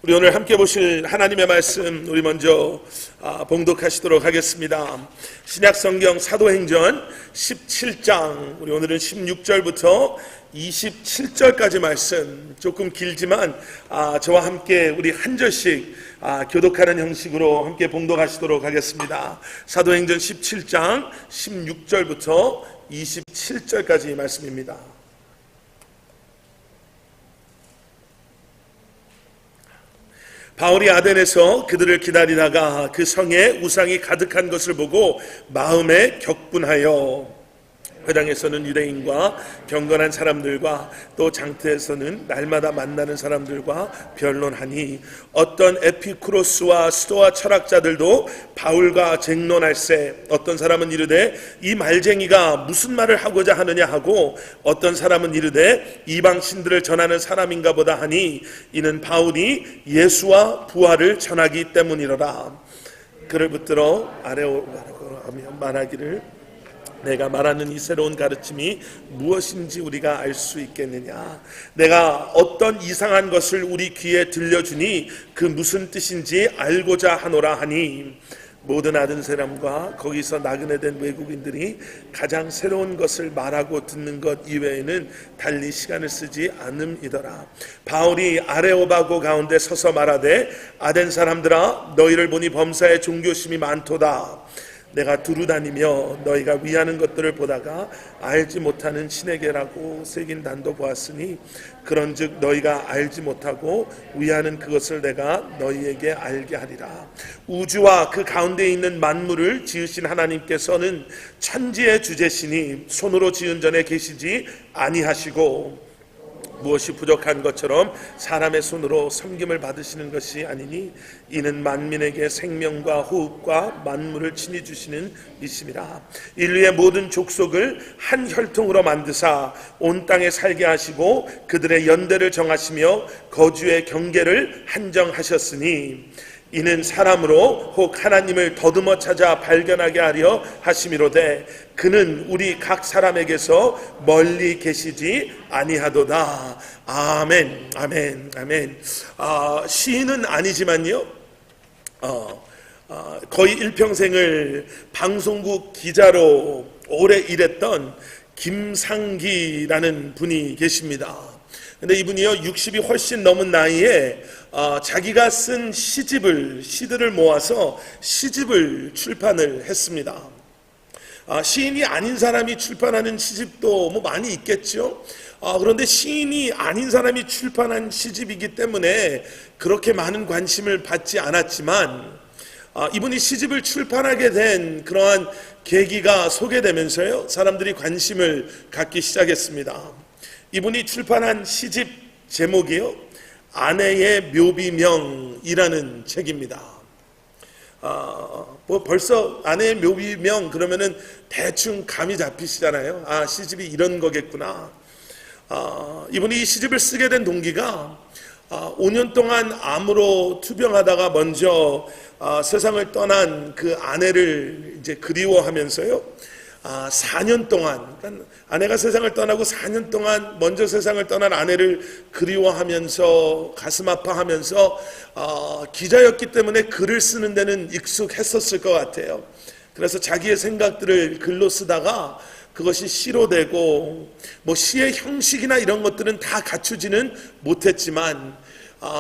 우리 오늘 함께 보실 하나님의 말씀 우리 먼저 봉독하시도록 하겠습니다. 신약성경 사도행전 17장 우리 오늘은 16절부터 27절까지 말씀 조금 길지만 저와 함께 우리 한 절씩 교독하는 형식으로 함께 봉독하시도록 하겠습니다. 사도행전 17장 16절부터 27절까지 말씀입니다. 바울이 아덴에서 그들을 기다리다가 그 성에 우상이 가득한 것을 보고 마음에 격분하여 회당에서는 유대인과 경건한 사람들과 또 장터에서는 날마다 만나는 사람들과 변론하니 어떤 에피쿠로스와 스토아 철학자들도 바울과 쟁론할세 어떤 사람은 이르되 이 말쟁이가 무슨 말을 하고자 하느냐 하고 어떤 사람은 이르되 이방 신들을 전하는 사람인가 보다 하니 이는 바울이 예수와 부활을 전하기 때문이로라. 그를 붙들어 아레오가라고 말하기를 내가 말하는 이 새로운 가르침이 무엇인지 우리가 알 수 있겠느냐. 내가 어떤 이상한 것을 우리 귀에 들려주니 그 무슨 뜻인지 알고자 하노라 하니 모든 아는 사람과 거기서 나그네 된 외국인들이 가장 새로운 것을 말하고 듣는 것 이외에는 달리 시간을 쓰지 않음이더라. 바울이 아레오바고 가운데 서서 말하되 아덴 사람들아 너희를 보니 범사에 종교심이 많도다. 내가 두루 다니며 너희가 위하는 것들을 보다가 알지 못하는 신에게라고 새긴 단도 보았으니 그런즉 너희가 알지 못하고 위하는 그것을 내가 너희에게 알게 하리라. 우주와 그 가운데 있는 만물을 지으신 하나님께서는 천지의 주제시니 손으로 지은 전에 계시지 아니하시고 무엇이 부족한 것처럼 사람의 손으로 섬김을 받으시는 것이 아니니 이는 만민에게 생명과 호흡과 만물을 친히 주시는 이심이라. 인류의 모든 족속을 한 혈통으로 만드사 온 땅에 살게 하시고 그들의 연대를 정하시며 거주의 경계를 한정하셨으니 이는 사람으로 혹 하나님을 더듬어 찾아 발견하게 하려 하심이로되 그는 우리 각 사람에게서 멀리 계시지 아니하도다. 아멘, 아멘, 아멘. 시인은 아니지만요, 거의 일평생을 방송국 기자로 오래 일했던 김상기라는 분이 계십니다. 근데 이분이요 60이 훨씬 넘은 나이에 자기가 쓴 시들을 모아서 시집을 출판을 했습니다. 시인이 아닌 사람이 출판하는 시집도 뭐 많이 있겠죠. 그런데 시인이 아닌 사람이 출판한 시집이기 때문에 그렇게 많은 관심을 받지 않았지만 이분이 시집을 출판하게 된 그러한 계기가 소개되면서요 사람들이 관심을 갖기 시작했습니다. 이분이 출판한 시집 제목이요 아내의 묘비명이라는 책입니다. 뭐 벌써 아내의 묘비명 그러면은 대충 감이 잡히시잖아요. 시집이 이런 거겠구나. 이분이 이 시집을 쓰게 된 동기가 5년 동안 암으로 투병하다가 먼저 세상을 떠난 그 아내를 이제 그리워하면서요 4년 동안 그러니까 아내가 세상을 떠나고 4년 동안 먼저 세상을 떠난 아내를 그리워하면서 가슴 아파하면서 기자였기 때문에 글을 쓰는 데는 익숙했었을 것 같아요. 그래서 자기의 생각들을 글로 쓰다가 그것이 시로 되고 뭐 시의 형식이나 이런 것들은 다 갖추지는 못했지만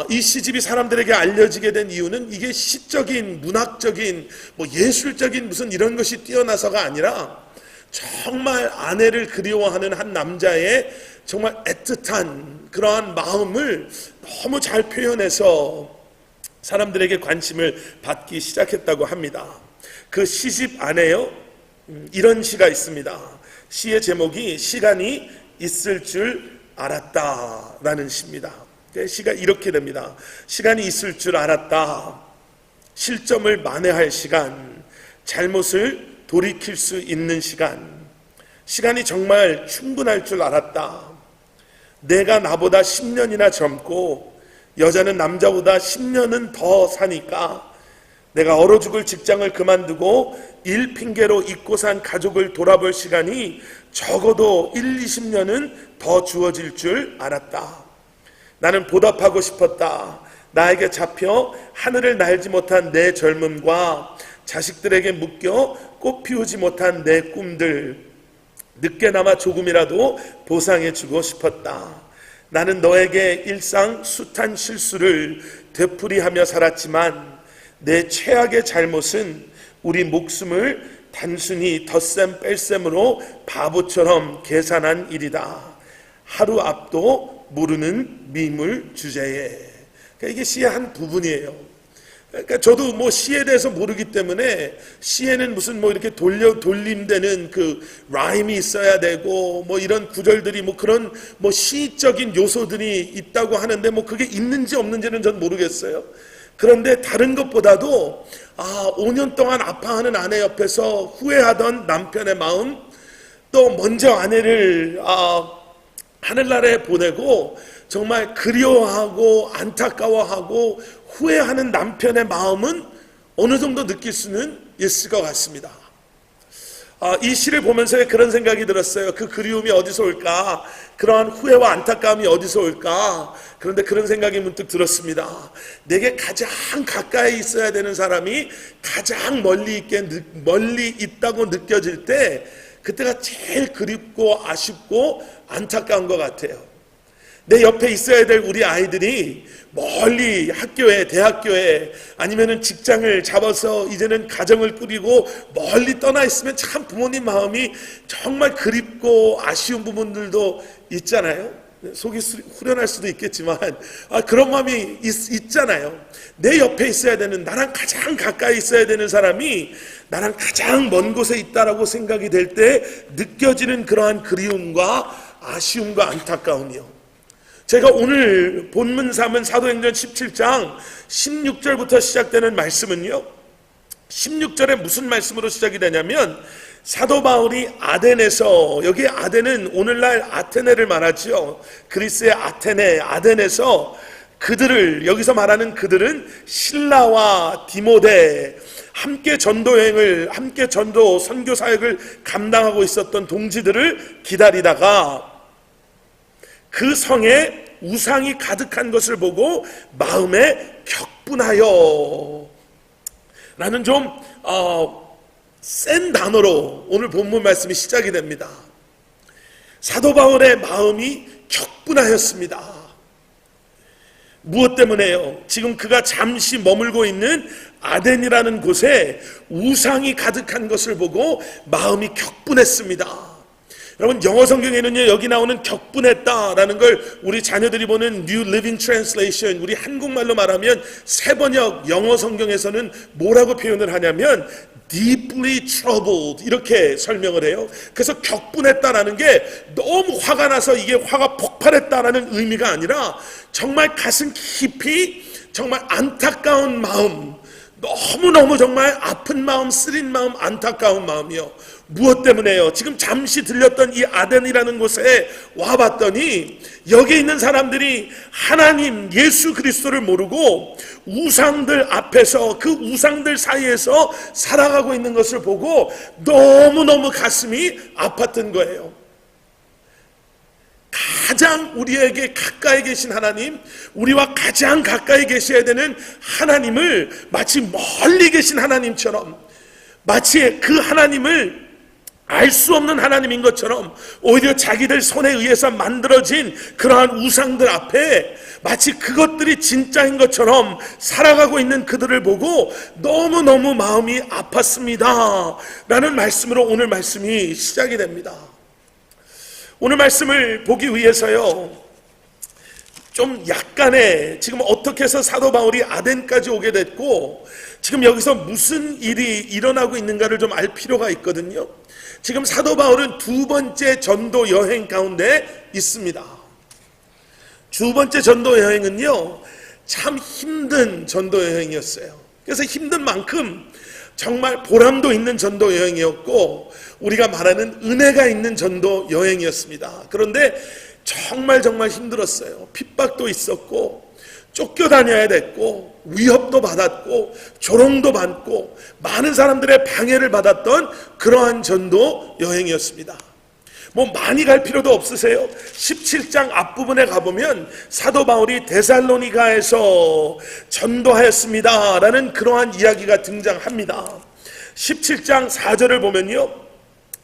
이 시집이 사람들에게 알려지게 된 이유는 이게 시적인 문학적인 뭐 예술적인 무슨 이런 것이 뛰어나서가 아니라 정말 아내를 그리워하는 한 남자의 정말 애틋한 그러한 마음을 너무 잘 표현해서 사람들에게 관심을 받기 시작했다고 합니다. 그 시집 안에요 이런 시가 있습니다. 시의 제목이 시간이 있을 줄 알았다라는 시입니다. 시가 이렇게 됩니다. 시간이 있을 줄 알았다. 실점을 만회할 시간, 잘못을 돌이킬 수 있는 시간, 시간이 정말 충분할 줄 알았다. 내가 나보다 10년이나 젊고 여자는 남자보다 10년은 더 사니까 내가 얼어 죽을 직장을 그만두고 일 핑계로 잊고 산 가족을 돌아볼 시간이 적어도 1, 20년은 더 주어질 줄 알았다. 나는 보답하고 싶었다. 나에게 잡혀 하늘을 날지 못한 내 젊음과 자식들에게 묶여 꽃 피우지 못한 내 꿈들, 늦게나마 조금이라도 보상해 주고 싶었다. 나는 너에게 일상 숱한 실수를 되풀이하며 살았지만 내 최악의 잘못은 우리 목숨을 단순히 덧셈 뺄셈으로 바보처럼 계산한 일이다. 하루 앞도 모르는 미물 주제에. 그러니까 이게 시의 한 부분이에요. 그러니까 저도 뭐 시에 대해서 모르기 때문에 시에는 무슨 뭐 이렇게 돌림되는 그 라임이 있어야 되고 뭐 이런 구절들이 뭐 그런 뭐 시적인 요소들이 있다고 하는데 뭐 그게 있는지 없는지는 전 모르겠어요. 그런데 다른 것보다도 5년 동안 아파하는 아내 옆에서 후회하던 남편의 마음, 또 먼저 아내를 하늘나라에 보내고 정말 그리워하고 안타까워하고 후회하는 남편의 마음은 어느 정도 느낄 수는 있을 것 같습니다. 이 시를 보면서 그런 생각이 들었어요. 그 그리움이 어디서 올까? 그러한 후회와 안타까움이 어디서 올까? 그런데 그런 생각이 문득 들었습니다. 내게 가장 가까이 있어야 되는 사람이 가장 멀리 있다고 느껴질 때 그때가 제일 그립고 아쉽고 안타까운 것 같아요. 내 옆에 있어야 될 우리 아이들이 멀리 학교에, 대학교에 아니면은 직장을 잡아서 이제는 가정을 꾸리고 멀리 떠나 있으면 참 부모님 마음이 정말 그립고 아쉬운 부분들도 있잖아요. 속이 후련할 수도 있겠지만 그런 마음이 있잖아요. 내 옆에 있어야 되는, 나랑 가장 가까이 있어야 되는 사람이 나랑 가장 먼 곳에 있다라고 생각이 될 때 느껴지는 그러한 그리움과 아쉬움과 안타까움이요. 제가 오늘 본문 삼은 사도행전 17장 16절부터 시작되는 말씀은요, 16절에 무슨 말씀으로 시작이 되냐면 사도 바울이 아덴에서, 여기 아덴은 오늘날 아테네를 말하죠. 그리스의 아덴에서 그들을, 여기서 말하는 그들은 신라와 디모데, 함께 전도 선교 사역을 감당하고 있었던 동지들을 기다리다가 그 성에 우상이 가득한 것을 보고 마음에 격분하여 라는 좀 센 단어로 오늘 본문 말씀이 시작이 됩니다. 사도 바울의 마음이 격분하였습니다. 무엇 때문에요? 지금 그가 잠시 머물고 있는 아덴이라는 곳에 우상이 가득한 것을 보고 마음이 격분했습니다. 여러분, 영어 성경에는요, 여기 나오는 격분했다라는 걸 우리 자녀들이 보는 New Living Translation, 우리 한국말로 말하면 새번역 영어 성경에서는 뭐라고 표현을 하냐면 deeply troubled 이렇게 설명을 해요. 그래서 격분했다라는 게 너무 화가 나서 이게 화가 폭발했다라는 의미가 아니라 정말 가슴 깊이 정말 안타까운 마음, 너무너무 정말 아픈 마음, 쓰린 마음, 안타까운 마음이요. 무엇 때문에요? 지금 잠시 들렸던 이 아덴이라는 곳에 와봤더니 여기 있는 사람들이 하나님 예수 그리스도를 모르고 우상들 앞에서, 그 우상들 사이에서 살아가고 있는 것을 보고 너무너무 가슴이 아팠던 거예요. 가장 우리에게 가까이 계신 하나님, 우리와 가장 가까이 계셔야 되는 하나님을 마치 멀리 계신 하나님처럼, 마치 그 하나님을 알 수 없는 하나님인 것처럼 오히려 자기들 손에 의해서 만들어진 그러한 우상들 앞에 마치 그것들이 진짜인 것처럼 살아가고 있는 그들을 보고 너무너무 마음이 아팠습니다 라는 말씀으로 오늘 말씀이 시작이 됩니다. 오늘 말씀을 보기 위해서요, 좀 약간의, 지금 어떻게 해서 사도 바울이 아덴까지 오게 됐고 지금 여기서 무슨 일이 일어나고 있는가를 좀 알 필요가 있거든요. 지금 사도 바울은 두 번째 전도 여행 가운데 있습니다. 두 번째 전도 여행은요, 참 힘든 전도 여행이었어요. 그래서 힘든 만큼 정말 보람도 있는 전도 여행이었고 우리가 말하는 은혜가 있는 전도 여행이었습니다. 그런데 정말 힘들었어요. 핍박도 있었고 쫓겨다녀야 됐고 위협도 받았고 조롱도 받고 많은 사람들의 방해를 받았던 그러한 전도 여행이었습니다. 뭐 많이 갈 필요도 없으세요. 17장 앞부분에 가보면 사도 바울이 데살로니가에서 전도하였습니다 라는 그러한 이야기가 등장합니다. 17장 4절을 보면요,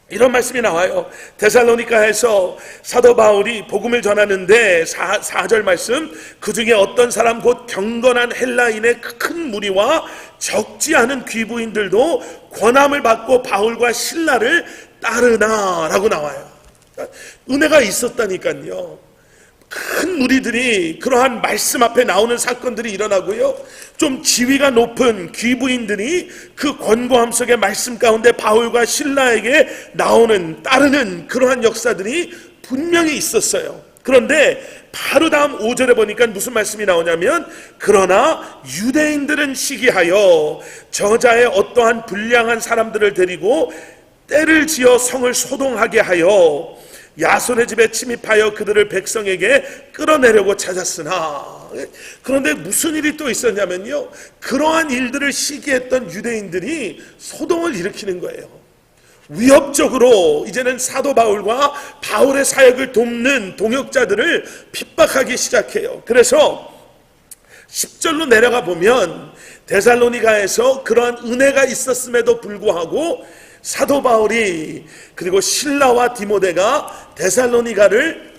이런 말씀이 나와요. 데살로니가에서 사도 바울이 복음을 전하는데 4절 말씀, 그 중에 어떤 사람 곧 경건한 헬라인의 큰 무리와 적지 않은 귀부인들도 권함을 받고 바울과 실라를 따르나 라고 나와요. 은혜가 있었다니까요. 큰 무리들이 그러한 말씀 앞에 나오는 사건들이 일어나고요, 좀 지위가 높은 귀부인들이 그 권고함 속의 말씀 가운데 바울과 실라에게 따르는 그러한 역사들이 분명히 있었어요. 그런데 바로 다음 5절에 보니까 무슨 말씀이 나오냐면, 그러나 유대인들은 시기하여 저자의 어떠한 불량한 사람들을 데리고 때를 지어 성을 소동하게 하여 야손의 집에 침입하여 그들을 백성에게 끌어내려고 찾았으나, 그런데 무슨 일이 또 있었냐면요, 그러한 일들을 시기했던 유대인들이 소동을 일으키는 거예요. 위협적으로 이제는 사도 바울과 바울의 사역을 돕는 동역자들을 핍박하기 시작해요. 그래서 10절로 내려가 보면 데살로니가에서 그러한 은혜가 있었음에도 불구하고 사도 바울이 그리고 실라와 디모데가 데살로니가를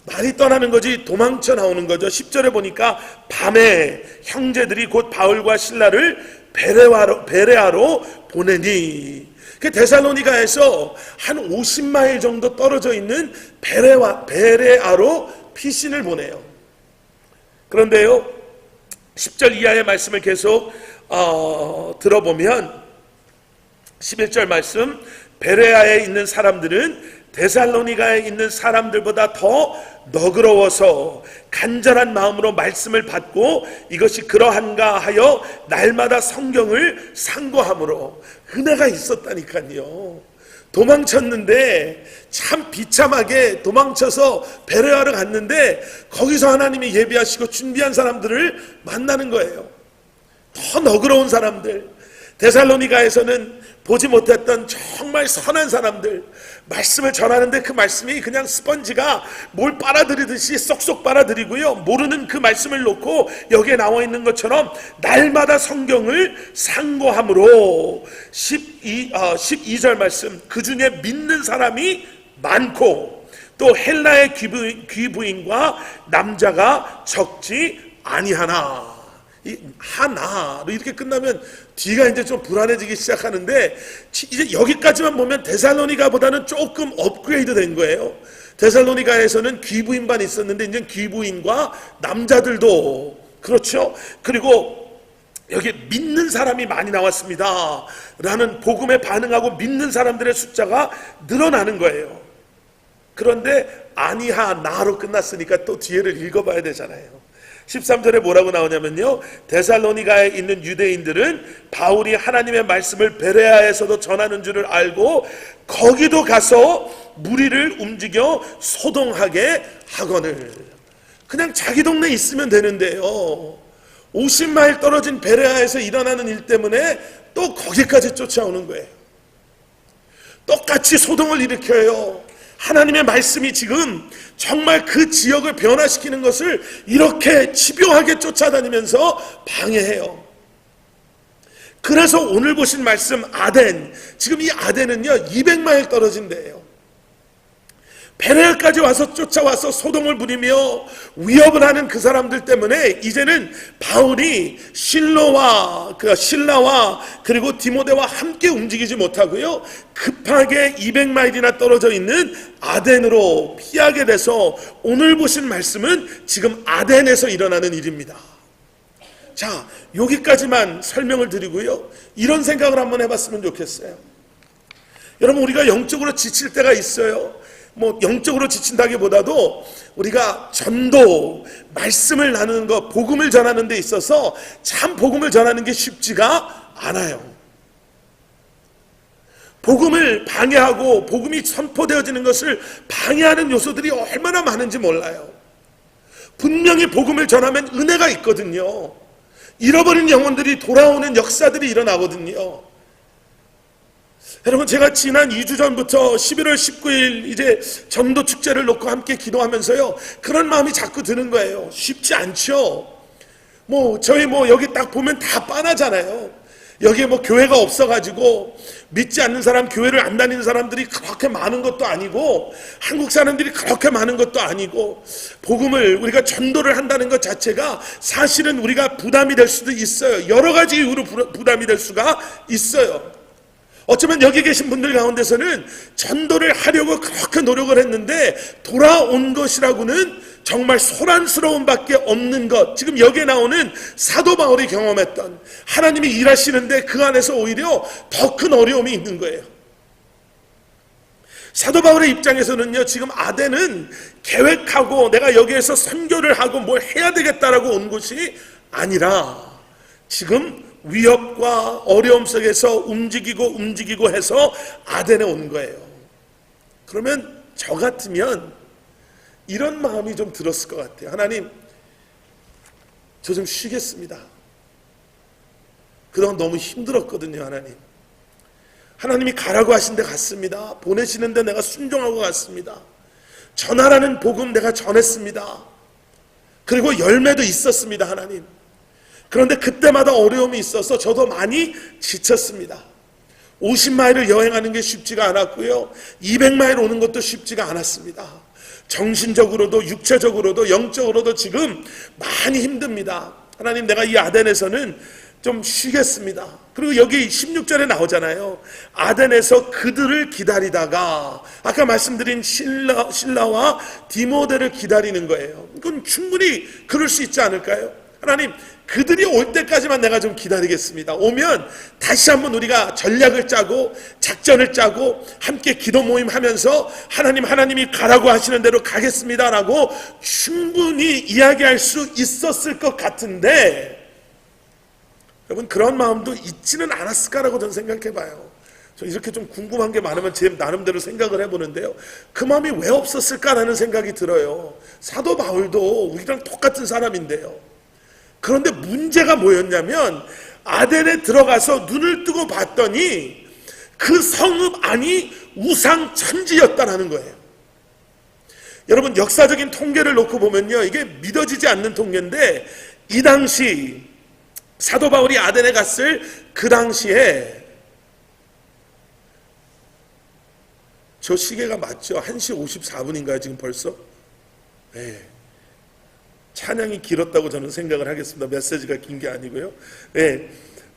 많이 떠나는 거지 도망쳐 나오는 거죠. 10절에 보니까 밤에 형제들이 곧 바울과 실라를 베레아로 보내니, 데살로니가에서 한 50마일 정도 떨어져 있는 베레아로 피신을 보내요. 그런데요, 10절 이하의 말씀을 계속 들어보면 11절 말씀, 베레아에 있는 사람들은 데살로니가에 있는 사람들보다 더 너그러워서 간절한 마음으로 말씀을 받고 이것이 그러한가 하여 날마다 성경을 상고함으로, 은혜가 있었다니까요. 도망쳤는데 참 비참하게 도망쳐서 베레아를 갔는데 거기서 하나님이 예비하시고 준비한 사람들을 만나는 거예요. 더 너그러운 사람들, 데살로니가에서는 보지 못했던 정말 선한 사람들, 말씀을 전하는데 그 말씀이 그냥 스펀지가 뭘 빨아들이듯이 쏙쏙 빨아들이고요, 모르는 그 말씀을 놓고 여기에 나와 있는 것처럼 날마다 성경을 상고함으로 12절 말씀, 그 중에 믿는 사람이 많고 또 헬라의 귀부인과 남자가 적지 아니하나. 이 하나로 이렇게 끝나면 뒤가 이제 좀 불안해지기 시작하는데, 이제 여기까지만 보면 데살로니가보다는 조금 업그레이드 된 거예요. 데살로니가에서는 귀부인만 있었는데 이제 귀부인과 남자들도, 그렇죠. 그리고 여기 믿는 사람이 많이 나왔습니다 라는 복음에 반응하고 믿는 사람들의 숫자가 늘어나는 거예요. 그런데 아니하나로 끝났으니까 또 뒤에를 읽어봐야 되잖아요. 13절에 뭐라고 나오냐면요, 데살로니가에 있는 유대인들은 바울이 하나님의 말씀을 베레아에서도 전하는 줄을 알고 거기도 가서 무리를 움직여 소동하게 하거늘. 그냥 자기 동네에 있으면 되는데요, 50마일 떨어진 베레아에서 일어나는 일 때문에 또 거기까지 쫓아오는 거예요. 똑같이 소동을 일으켜요. 하나님의 말씀이 지금 정말 그 지역을 변화시키는 것을 이렇게 집요하게 쫓아다니면서 방해해요. 그래서 오늘 보신 말씀 아덴, 지금 이 아덴은요 200마일 떨어진 데예요. 베레아까지 와서 쫓아와서 소동을 부리며 위협을 하는 그 사람들 때문에 이제는 바울이 실라와 그리고 디모데와 함께 움직이지 못하고요, 급하게 200마일이나 떨어져 있는 아덴으로 피하게 돼서 오늘 보신 말씀은 지금 아덴에서 일어나는 일입니다. 자, 여기까지만 설명을 드리고요, 이런 생각을 한번 해봤으면 좋겠어요. 여러분, 우리가 영적으로 지칠 때가 있어요. 뭐 영적으로 지친다기보다도 우리가 전도, 말씀을 나누는 것, 복음을 전하는 데 있어서 참 복음을 전하는 게 쉽지가 않아요. 복음을 방해하고 복음이 선포되어지는 것을 방해하는 요소들이 얼마나 많은지 몰라요. 분명히 복음을 전하면 은혜가 있거든요. 잃어버린 영혼들이 돌아오는 역사들이 일어나거든요. 여러분, 제가 지난 2주 전부터 11월 19일 이제 전도 축제를 놓고 함께 기도하면서요, 그런 마음이 자꾸 드는 거예요. 쉽지 않죠. 저희 여기 딱 보면 다 빤하잖아요. 여기에 교회가 없어가지고 믿지 않는 사람, 교회를 안 다니는 사람들이 그렇게 많은 것도 아니고, 한국 사람들이 그렇게 많은 것도 아니고, 복음을 우리가 전도를 한다는 것 자체가 사실은 우리가 부담이 될 수도 있어요. 여러 가지 이유로 부담이 될 수가 있어요. 어쩌면 여기 계신 분들 가운데서는 전도를 하려고 그렇게 노력을 했는데 돌아온 것이라고는 정말 소란스러움 밖에 없는 것, 지금 여기에 나오는 사도 바울이 경험했던, 하나님이 일하시는데 그 안에서 오히려 더 큰 어려움이 있는 거예요. 사도 바울의 입장에서는요, 지금 아덴은 계획하고 내가 여기에서 선교를 하고 뭘 해야 되겠다라고 온 곳이 아니라 지금 위협과 어려움 속에서 움직이고 해서 아덴에 온 거예요. 그러면 저 같으면 이런 마음이 좀 들었을 것 같아요. 하나님, 저 좀 쉬겠습니다. 그동안 너무 힘들었거든요. 하나님이 가라고 하신 데 갔습니다. 보내시는데 내가 순종하고 갔습니다. 전하라는 복음 내가 전했습니다. 그리고 열매도 있었습니다. 하나님, 그런데 그때마다 어려움이 있어서 저도 많이 지쳤습니다. 50마일을 여행하는 게 쉽지가 않았고요, 200마일 오는 것도 쉽지가 않았습니다. 정신적으로도 육체적으로도 영적으로도 지금 많이 힘듭니다. 하나님, 내가 이 아덴에서는 좀 쉬겠습니다. 그리고 여기 16절에 나오잖아요. 아덴에서 그들을 기다리다가, 아까 말씀드린 실라와 디모데를 기다리는 거예요. 이건 충분히 그럴 수 있지 않을까요? 하나님, 그들이 올 때까지만 내가 좀 기다리겠습니다. 오면 다시 한번 우리가 전략을 짜고 작전을 짜고 함께 기도 모임 하면서 하나님이 가라고 하시는 대로 가겠습니다라고 충분히 이야기할 수 있었을 것 같은데, 여러분, 그런 마음도 있지는 않았을까라고 저는 생각해 봐요. 저 이렇게 좀 궁금한 게 많으면 제 나름대로 생각을 해보는데요, 그 마음이 왜 없었을까라는 생각이 들어요. 사도 바울도 우리랑 똑같은 사람인데요. 그런데 문제가 뭐였냐면, 아덴에 들어가서 눈을 뜨고 봤더니 그 성읍 안이 우상 천지였다라는 거예요. 여러분, 역사적인 통계를 놓고 보면요, 이게 믿어지지 않는 통계인데, 이 당시 사도 바울이 아덴에 갔을 그 당시에, 저 시계가 맞죠? 1시 54분인가요 지금 벌써? 네. 찬양이 길었다고 저는 생각을 하겠습니다. 메시지가 긴 게 아니고요. 네.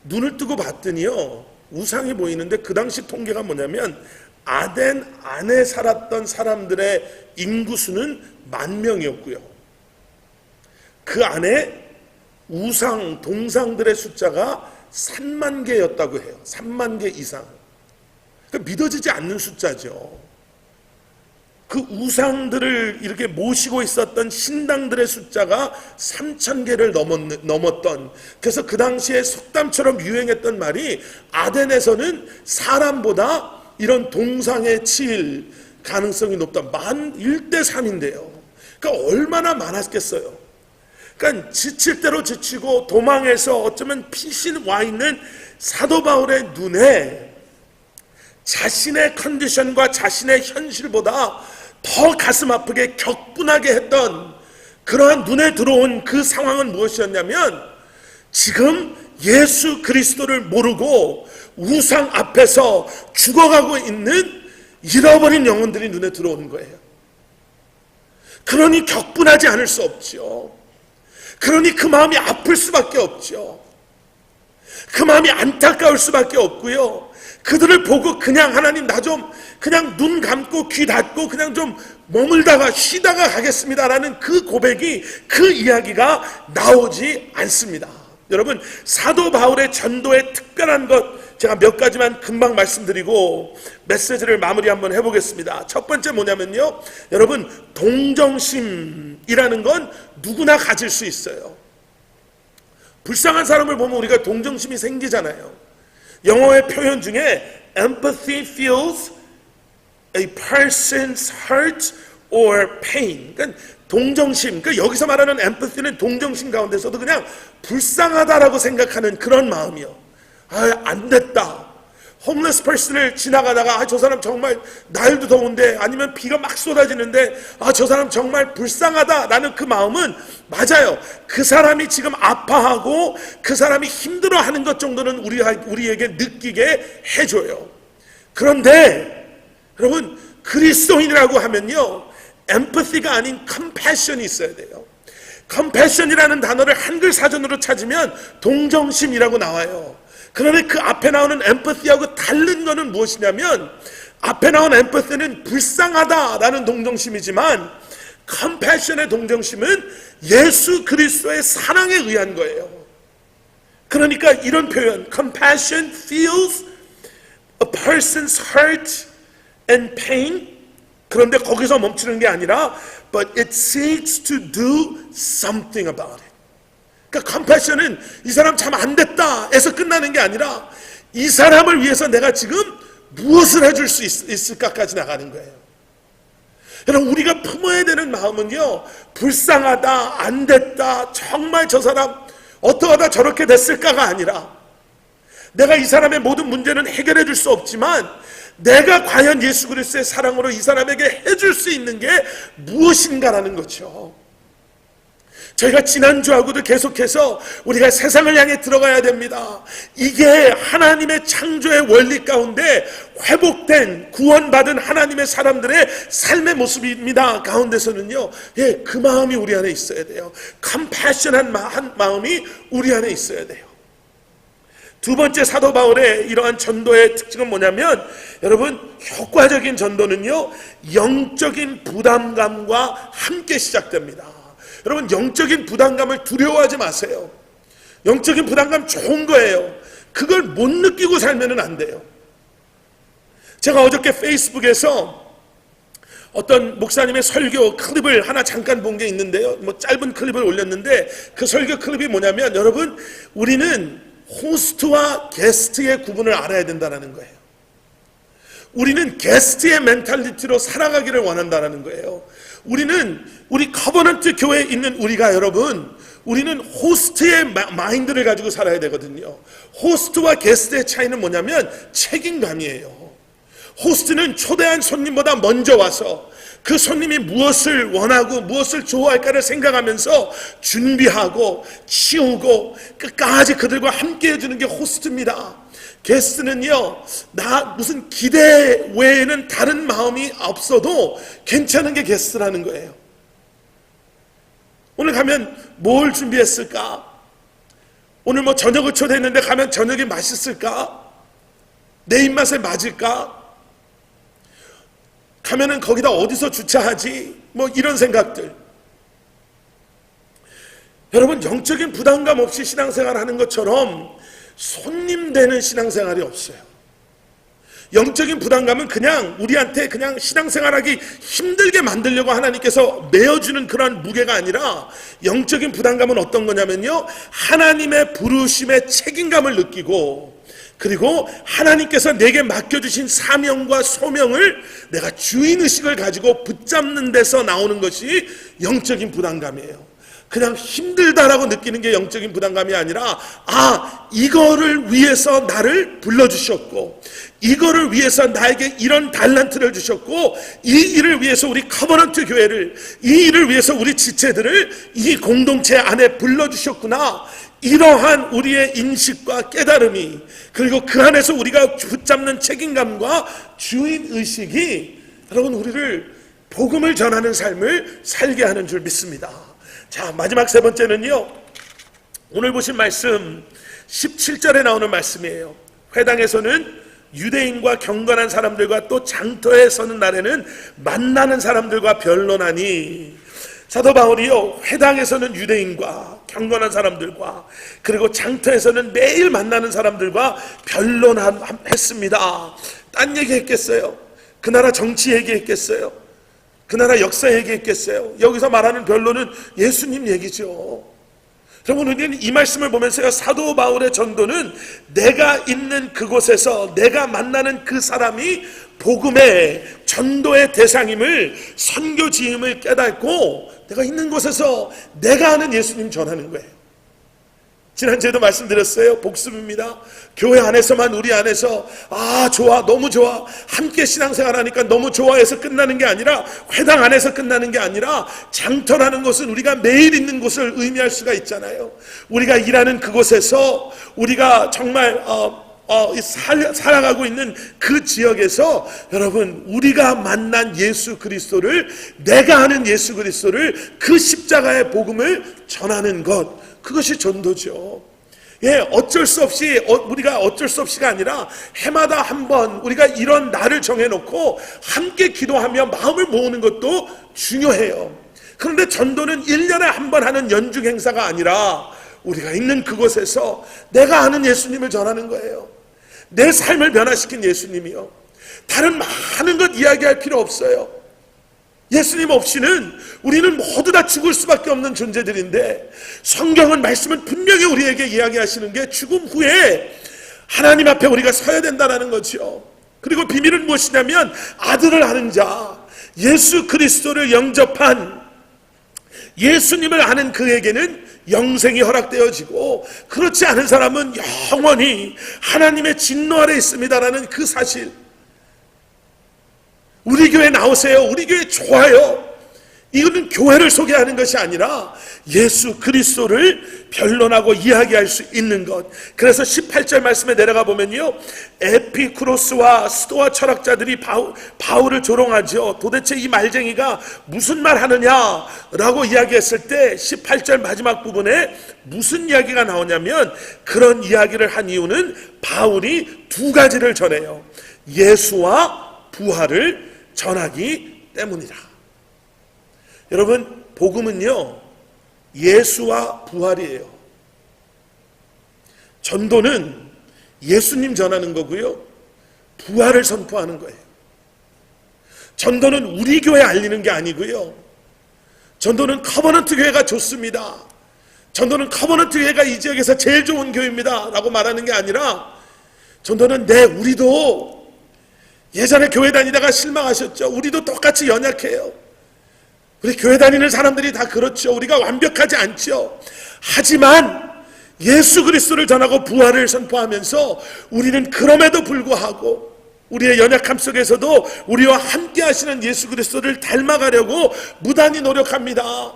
눈을 뜨고 봤더니요, 우상이 보이는데, 그 당시 통계가 뭐냐면 아덴 안에 살았던 사람들의 인구수는 10,000명이었고요, 그 안에 우상, 동상들의 숫자가 3만 개였다고 해요. 3만 개 이상. 그러니까 믿어지지 않는 숫자죠. 그 우상들을 이렇게 모시고 있었던 신당들의 숫자가 3,000개를 넘었던, 그래서 그 당시에 속담처럼 유행했던 말이, 아덴에서는 사람보다 이런 동상에 치일 가능성이 높다. 1:3인데요. 그러니까 얼마나 많았겠어요. 그러니까 지칠 대로 지치고 도망해서 어쩌면 피신 와 있는 사도 바울의 눈에 자신의 컨디션과 자신의 현실보다 더 가슴 아프게 격분하게 했던 그러한 눈에 들어온 그 상황은 무엇이었냐면, 지금 예수 그리스도를 모르고 우상 앞에서 죽어가고 있는 잃어버린 영혼들이 눈에 들어오는 거예요. 그러니 격분하지 않을 수 없죠. 그러니 그 마음이 아플 수밖에 없죠. 그 마음이 안타까울 수밖에 없고요, 그들을 보고 그냥 하나님, 나 좀 그냥 눈 감고 귀 닫고 그냥 좀 머물다가 쉬다가 가겠습니다라는 그 고백이, 그 이야기가 나오지 않습니다. 여러분, 사도 바울의 전도의 특별한 것 제가 몇 가지만 금방 말씀드리고 메시지를 마무리 한번 해보겠습니다. 첫 번째 뭐냐면요, 여러분, 동정심이라는 건 누구나 가질 수 있어요. 불쌍한 사람을 보면 우리가 동정심이 생기잖아요. 영어의 표현 중에 empathy feels a person's hurt or pain. 그러니까 동정심, 그러니까 여기서 말하는 empathy는 동정심 가운데서도 그냥 불쌍하다라고 생각하는 그런 마음이요. 안 됐다. 홈레스 퍼슨을 지나가다가 저 사람 정말 날도 더운데, 아니면 비가 막 쏟아지는데 저 사람 정말 불쌍하다라는 그 마음은 맞아요. 그 사람이 지금 아파하고 그 사람이 힘들어하는 것 정도는 우리에게 느끼게 해줘요. 그런데 여러분, 그리스도인이라고 하면요, empathy가 아닌 compassion이 있어야 돼요. compassion이라는 단어를 한글 사전으로 찾으면 동정심이라고 나와요. 그런데 그 앞에 나오는 empathy하고 다른 거는 무엇이냐면, 앞에 나온 empathy는 불쌍하다라는 동정심이지만 compassion의 동정심은 예수 그리스도의 사랑에 의한 거예요. 그러니까 이런 표현, compassion feels a person's hurt and pain. 그런데 거기서 멈추는 게 아니라 but it seeks to do something about it. 그러니까 컴패션은 이 사람 참 안 됐다 해서 끝나는 게 아니라 이 사람을 위해서 내가 지금 무엇을 해줄 수 있을까까지 나가는 거예요. 여러분, 우리가 품어야 되는 마음은요, 불쌍하다, 안 됐다, 정말 저 사람 어떡하다 저렇게 됐을까가 아니라, 내가 이 사람의 모든 문제는 해결해 줄 수 없지만 내가 과연 예수 그리스도의 사랑으로 이 사람에게 해줄 수 있는 게 무엇인가라는 거죠. 저희가 지난주하고도 계속해서 우리가 세상을 향해 들어가야 됩니다. 이게 하나님의 창조의 원리 가운데 회복된, 구원받은 하나님의 사람들의 삶의 모습입니다. 가운데서는요, 그 마음이 우리 안에 있어야 돼요. 컴패션한 마음이 우리 안에 있어야 돼요. 두 번째, 사도 바울의 이러한 전도의 특징은 뭐냐면, 여러분, 효과적인 전도는요, 영적인 부담감과 함께 시작됩니다. 여러분, 영적인 부담감을 두려워하지 마세요. 영적인 부담감 좋은 거예요. 그걸 못 느끼고 살면 안 돼요. 제가 어저께 페이스북에서 어떤 목사님의 설교 클립을 하나 잠깐 본 게 있는데요, 짧은 클립을 올렸는데, 그 설교 클립이 뭐냐면, 여러분, 우리는 호스트와 게스트의 구분을 알아야 된다는 거예요. 우리는 게스트의 멘탈리티로 살아가기를 원한다는 거예요. 우리 커버넌트 교회에 있는 우리가, 여러분, 우리는 호스트의 마인드를 가지고 살아야 되거든요. 호스트와 게스트의 차이는 뭐냐면 책임감이에요. 호스트는 초대한 손님보다 먼저 와서 그 손님이 무엇을 원하고 무엇을 좋아할까를 생각하면서 준비하고 치우고 끝까지 그들과 함께 해주는 게 호스트입니다. 게스트는요, 나 무슨 기대 외에는 다른 마음이 없어도 괜찮은 게 게스트라는 거예요. 오늘 가면 뭘 준비했을까? 오늘 저녁을 초대했는데 가면 저녁이 맛있을까? 내 입맛에 맞을까? 가면은 거기다 어디서 주차하지? 이런 생각들. 여러분, 영적인 부담감 없이 신앙생활 하는 것처럼 손님 되는 신앙생활이 없어요. 영적인 부담감은 그냥 우리한테 그냥 신앙생활하기 힘들게 만들려고 하나님께서 메어주는 그런 무게가 아니라, 영적인 부담감은 어떤 거냐면요, 하나님의 부르심의 책임감을 느끼고, 그리고 하나님께서 내게 맡겨주신 사명과 소명을 내가 주인의식을 가지고 붙잡는 데서 나오는 것이 영적인 부담감이에요. 그냥 힘들다라고 느끼는 게 영적인 부담감이 아니라, 이거를 위해서 나를 불러주셨고, 이거를 위해서 나에게 이런 달란트를 주셨고, 이 일을 위해서 우리 커버넌트 교회를, 이 일을 위해서 우리 지체들을 이 공동체 안에 불러주셨구나. 이러한 우리의 인식과 깨달음이, 그리고 그 안에서 우리가 붙잡는 책임감과 주인의식이, 여러분, 우리를 복음을 전하는 삶을 살게 하는 줄 믿습니다. 자, 마지막 세 번째는요, 오늘 보신 말씀 17절에 나오는 말씀이에요. 회당에서는 유대인과 경건한 사람들과 또 장터에 서는 날에는 만나는 사람들과 변론하니, 사도 바울이요, 회당에서는 유대인과 경건한 사람들과, 그리고 장터에서는 매일 만나는 사람들과 변론했습니다. 딴 얘기 했겠어요? 그 나라 정치 얘기했겠어요? 그 나라 역사 얘기했겠어요? 여기서 말하는 변론은 예수님 얘기죠. 여러분, 우리는 이 말씀을 보면서요, 사도 바울의 전도는 내가 있는 그곳에서 내가 만나는 그 사람이 복음의 전도의 대상임을, 선교지임을 깨닫고 내가 있는 곳에서 내가 아는 예수님 전하는 거예요. 지난주에도 말씀드렸어요. 복습입니다. 교회 안에서만, 우리 안에서 좋아, 너무 좋아, 함께 신앙생활하니까 너무 좋아해서 끝나는 게 아니라, 회당 안에서 끝나는 게 아니라, 장터라는 것은 우리가 매일 있는 곳을 의미할 수가 있잖아요. 우리가 일하는 그곳에서, 우리가 정말 살아가고 있는 그 지역에서, 여러분, 우리가 만난 예수 그리스도를, 내가 아는 예수 그리스도를, 그 십자가의 복음을 전하는 것, 그것이 전도죠. 어쩔 수 없이, 우리가 어쩔 수 없이가 아니라 해마다 한번 우리가 이런 날을 정해놓고 함께 기도하며 마음을 모으는 것도 중요해요. 그런데 전도는 1년에 한 번 하는 연중 행사가 아니라 우리가 있는 그곳에서 내가 아는 예수님을 전하는 거예요. 내 삶을 변화시킨 예수님이요. 다른 많은 것 이야기할 필요 없어요. 예수님 없이는 우리는 모두 다 죽을 수밖에 없는 존재들인데, 성경은, 말씀은 분명히 우리에게 이야기하시는 게 죽음 후에 하나님 앞에 우리가 서야 된다는 거죠. 그리고 비밀은 무엇이냐면, 아들을 아는 자, 예수 그리스도를 영접한 예수님을 아는 그에게는 영생이 허락되어지고, 그렇지 않은 사람은 영원히 하나님의 진노 아래 있습니다라는 그 사실. 우리 교회 나오세요, 우리 교회 좋아요, 이거는 교회를 소개하는 것이 아니라 예수 그리스도를 변론하고 이야기할 수 있는 것. 그래서 18절 말씀에 내려가 보면요, 에피쿠로스와 스토아 철학자들이 바울을 조롱하죠. 도대체 이 말쟁이가 무슨 말 하느냐라고 이야기했을 때 18절 마지막 부분에 무슨 이야기가 나오냐면, 그런 이야기를 한 이유는 바울이 두 가지를 전해요. 예수와 부활을 전하기 때문이다. 여러분, 복음은요, 예수와 부활이에요. 전도는 예수님 전하는 거고요, 부활을 선포하는 거예요. 전도는 우리 교회 알리는 게 아니고요, 전도는 커버넌트 교회가 좋습니다, 전도는 커버넌트 교회가 이 지역에서 제일 좋은 교회입니다 라고 말하는 게 아니라, 전도는 우리도 예전에 교회 다니다가 실망하셨죠? 우리도 똑같이 연약해요. 우리 교회 다니는 사람들이 다 그렇죠. 우리가 완벽하지 않죠. 하지만 예수 그리스도를 전하고 부활을 선포하면서 우리는 그럼에도 불구하고 우리의 연약함 속에서도 우리와 함께 하시는 예수 그리스도를 닮아가려고 무단히 노력합니다.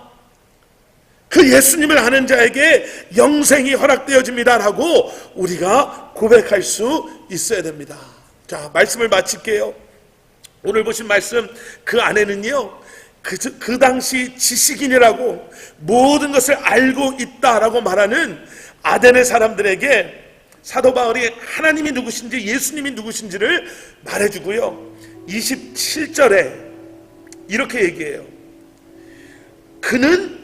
그 예수님을 아는 자에게 영생이 허락되어집니다라고 우리가 고백할 수 있어야 됩니다. 자, 말씀을 마칠게요. 오늘 보신 말씀, 그 안에는요, 그 당시 지식인이라고 모든 것을 알고 있다라고 말하는 아덴의 사람들에게 사도 바울이 하나님이 누구신지, 예수님이 누구신지를 말해주고요, 27절에 이렇게 얘기해요. 그는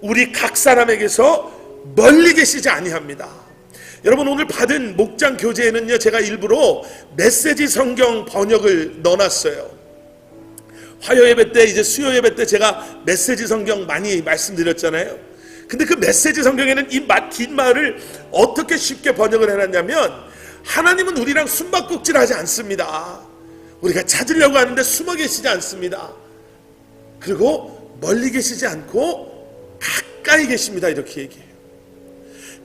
우리 각 사람에게서 멀리 계시지 아니합니다. 여러분, 오늘 받은 목장 교재에는요, 제가 일부러 메시지 성경 번역을 넣어놨어요. 화요 예배 때, 이제 수요 예배 때 제가 메시지 성경 많이 말씀드렸잖아요. 근데 그 메시지 성경에는 이 긴 말을 어떻게 쉽게 번역을 해놨냐면, 하나님은 우리랑 숨바꼭질 하지 않습니다. 우리가 찾으려고 하는데 숨어 계시지 않습니다. 그리고 멀리 계시지 않고 가까이 계십니다, 이렇게 얘기해요.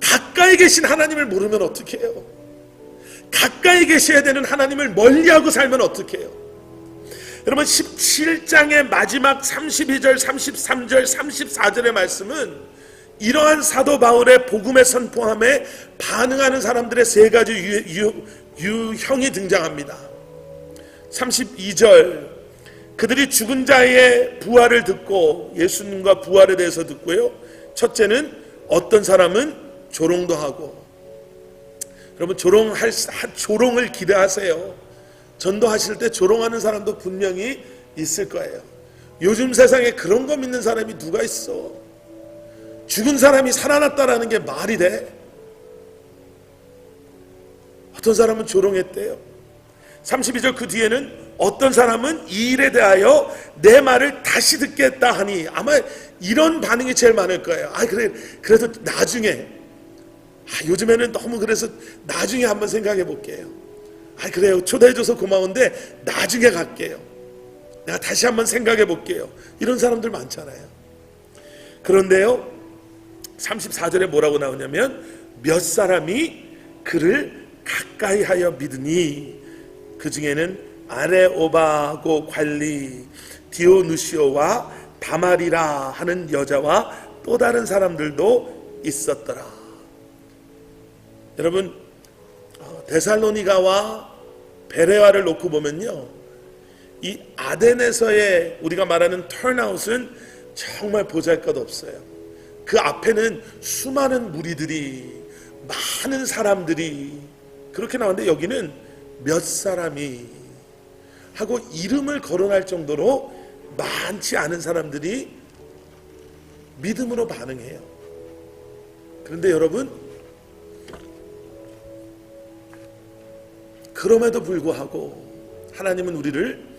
가까이 계신 하나님을 모르면 어떻게 해요? 가까이 계셔야 되는 하나님을 멀리하고 살면 어떻게 해요? 여러분, 17장의 마지막 32절, 33절, 34절의 말씀은 이러한 사도 바울의 복음의 선포함에 반응하는 사람들의 세 가지 유형이 등장합니다. 32절, 그들이 죽은 자의 부활을 듣고, 예수님과 부활에 대해서 듣고요, 첫째는 어떤 사람은 조롱도 하고. 여러분, 조롱을 기대하세요. 전도하실 때 조롱하는 사람도 분명히 있을 거예요. 요즘 세상에 그런 거 믿는 사람이 누가 있어? 죽은 사람이 살아났다라는 게 말이 돼? 어떤 사람은 조롱했대요. 32절 그 뒤에는 어떤 사람은 이 일에 대하여 내 말을 다시 듣겠다 하니, 아마 이런 반응이 제일 많을 거예요. 그래도 나중에, 요즘에는 너무 그래서 나중에 한번 생각해 볼게요. 그래요, 초대해줘서 고마운데 나중에 갈게요, 내가 다시 한번 생각해 볼게요, 이런 사람들 많잖아요. 그런데요, 34절에 뭐라고 나오냐면, 몇 사람이 그를 가까이하여 믿으니 그 중에는 아레오바고 관리 디오누시오와 다말이라 하는 여자와 또 다른 사람들도 있었더라. 여러분, 데살로니가와 베레아를 놓고 보면요, 이 아덴에서의 우리가 말하는 턴아웃은 정말 보잘것없어요. 그 앞에는 수많은 무리들이, 많은 사람들이 그렇게 나오는데 여기는 몇 사람이 하고 이름을 거론할 정도로 많지 않은 사람들이 믿음으로 반응해요. 그런데 여러분, 그럼에도 불구하고 하나님은 우리를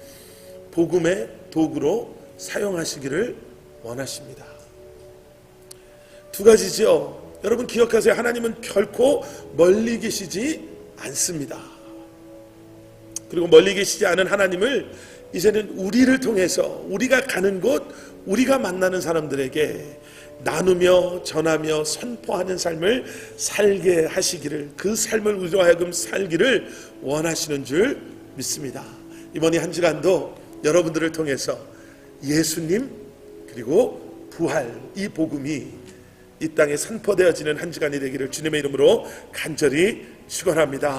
복음의 도구로 사용하시기를 원하십니다. 두 가지죠. 여러분 기억하세요. 하나님은 결코 멀리 계시지 않습니다. 그리고 멀리 계시지 않은 하나님을 이제는 우리를 통해서 우리가 가는 곳, 우리가 만나는 사람들에게 나누며 전하며 선포하는 삶을 살게 하시기를, 그 삶을 우리로 하여금 살기를 원하시는 줄 믿습니다. 이번 이 한 주간도 여러분들을 통해서 예수님 그리고 부활, 이 복음이 이 땅에 선포되어지는 한 주간이 되기를 주님의 이름으로 간절히 축원합니다.